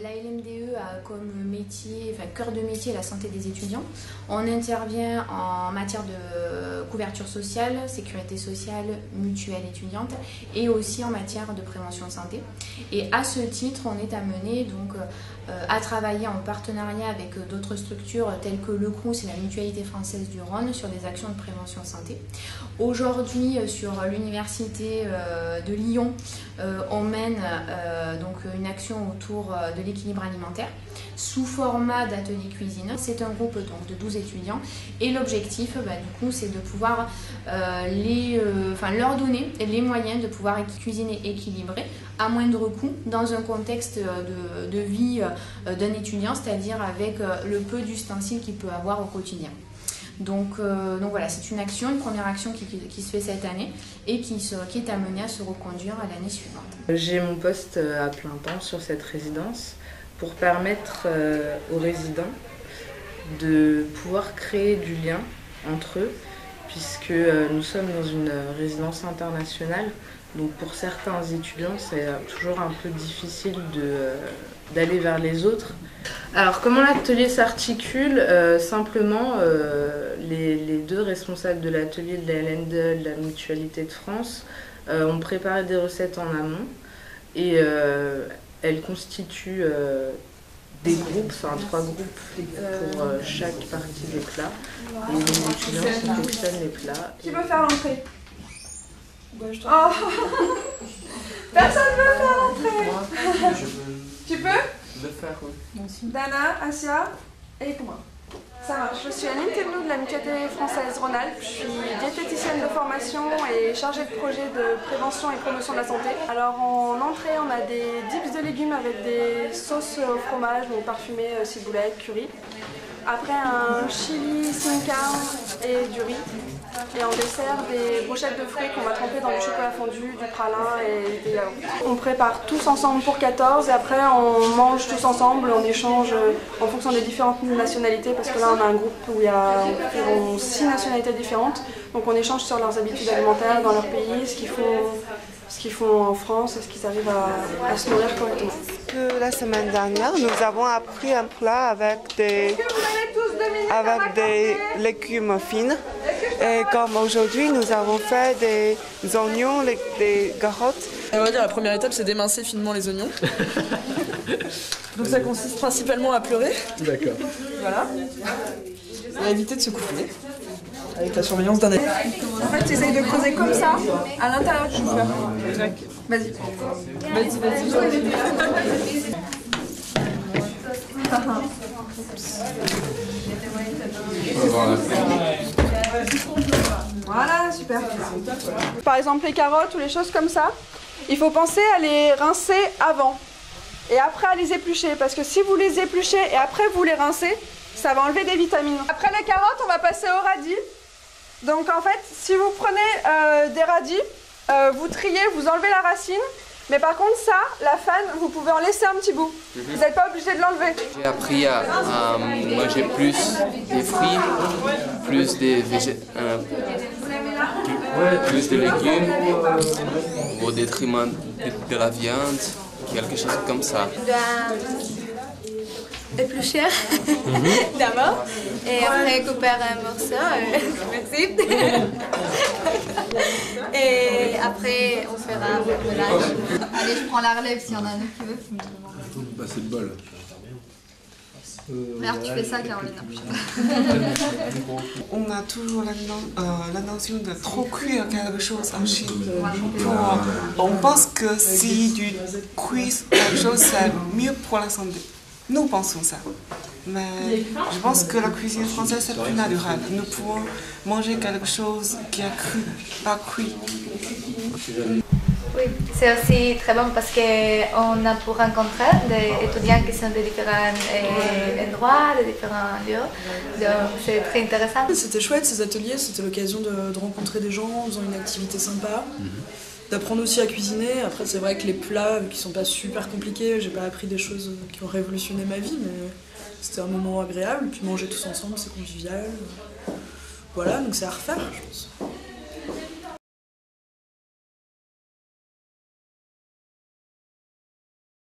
La LMDE a comme métier, cœur de métier la santé des étudiants. On intervient en matière de couverture sociale, sécurité sociale, mutuelle étudiante et aussi en matière de prévention santé. Et à ce titre, on est amené donc à travailler en partenariat avec d'autres structures telles que le CROUS et la Mutualité française du Rhône sur des actions de prévention santé. Aujourd'hui, sur l'université de Lyon, on mène donc une action autour de l'équilibre alimentaire sous format d'atelier cuisine. C'est un groupe donc, de 12 étudiants et l'objectif du coup c'est de pouvoir leur donner les moyens de pouvoir cuisiner équilibré à moindre coût dans un contexte de vie d'un étudiant, c'est-à-dire avec le peu d'ustensiles qu'il peut avoir au quotidien. Donc voilà, c'est une première action qui se fait cette année et qui est amenée à se reconduire à l'année suivante. J'ai mon poste à plein temps sur cette résidence pour permettre aux résidents de pouvoir créer du lien entre eux, puisque nous sommes dans une résidence internationale. Donc pour certains étudiants, c'est toujours un peu difficile d'aller vers les autres. Alors comment l'atelier s'articule? Simplement, les deux responsables de l'atelier de la LMDE, de la Mutualité de France, ont préparé des recettes en amont et elles constituent des groupes, 3 groupes pour chaque partie des plats. Et les étudiants sélectionnent les plats. Qui veut faire l'entrée? Oh. Personne ne veut faire l'entrée. Tu peux? Le faire, oui. Dana, Asia et moi. Ça marche. Je suis Aline Thévenoud de la Mutualité française Rhône-Alpes. Je suis diététicienne de formation et chargée de projet de prévention et promotion de la santé. Alors en entrée, on a des dips de légumes avec des sauces au fromage, donc parfumées, ciboulette, curry. Après un chili sin carne et du riz. Et en dessert, des brochettes de fruits qu'on va tremper dans du chocolat fondu, du pralin et des yaourts. On prépare tous ensemble pour 14 et après on mange tous ensemble, on échange en fonction des différentes nationalités parce que là on a un groupe où il y a environ 6 nationalités différentes. Donc on échange sur leurs habitudes alimentaires dans leur pays, ce qu'ils font en France et ce qu'ils arrivent à se nourrir correctement. La semaine dernière, nous avons appris un plat avec des légumes fins. Et comme aujourd'hui, nous avons fait des oignons, des carottes. Et on va dire la première étape, c'est d'émincer finement les oignons. Donc ça consiste principalement à pleurer. D'accord. Voilà. Et à éviter de se couper. Avec la surveillance d'un ami. En fait, tu essayes de creuser comme ça, à l'intérieur du chou-fleur. Vas-y. Voilà, super. Par exemple, les carottes ou les choses comme ça, il faut penser à les rincer avant et après à les éplucher. Parce que si vous les épluchez et après vous les rincez, ça va enlever des vitamines. Après les carottes, on va passer aux radis. Donc en fait, si vous prenez des radis, vous triez, vous enlevez la racine. Mais par contre ça, la fan, vous pouvez en laisser un petit bout. Vous n'êtes pas obligé de l'enlever. J'ai appris à manger plus des fruits, plus des légumes, au détriment de la viande, quelque chose comme ça. Éplucher d'abord et après couper un morceau, merci. Et après on fera un mélange. Allez, je prends la relève s'il y en a un qui veut. Bah, c'est le bol. Alors tu fais ça Caroline. On a toujours la notion de trop cuire quelque chose en Chine. On pense que si tu cuis quelque chose, c'est mieux pour la santé. Nous pensons ça. Mais je pense que la cuisine française c'est plus naturel. Nous pouvons manger quelque chose qui est cru, pas cuit. Oui, c'est aussi très bon parce qu'on a pu rencontrer des étudiants qui sont de différents endroits, de différents lieux. Donc c'est très intéressant. C'était chouette ces ateliers, c'était l'occasion de rencontrer des gens en faisant une activité sympa. D'apprendre aussi à cuisiner. Après c'est vrai que les plats qui sont pas super compliqués, j'ai pas appris des choses qui ont révolutionné ma vie, mais c'était un moment agréable. Puis manger tous ensemble, c'est convivial. Voilà, donc c'est à refaire je pense.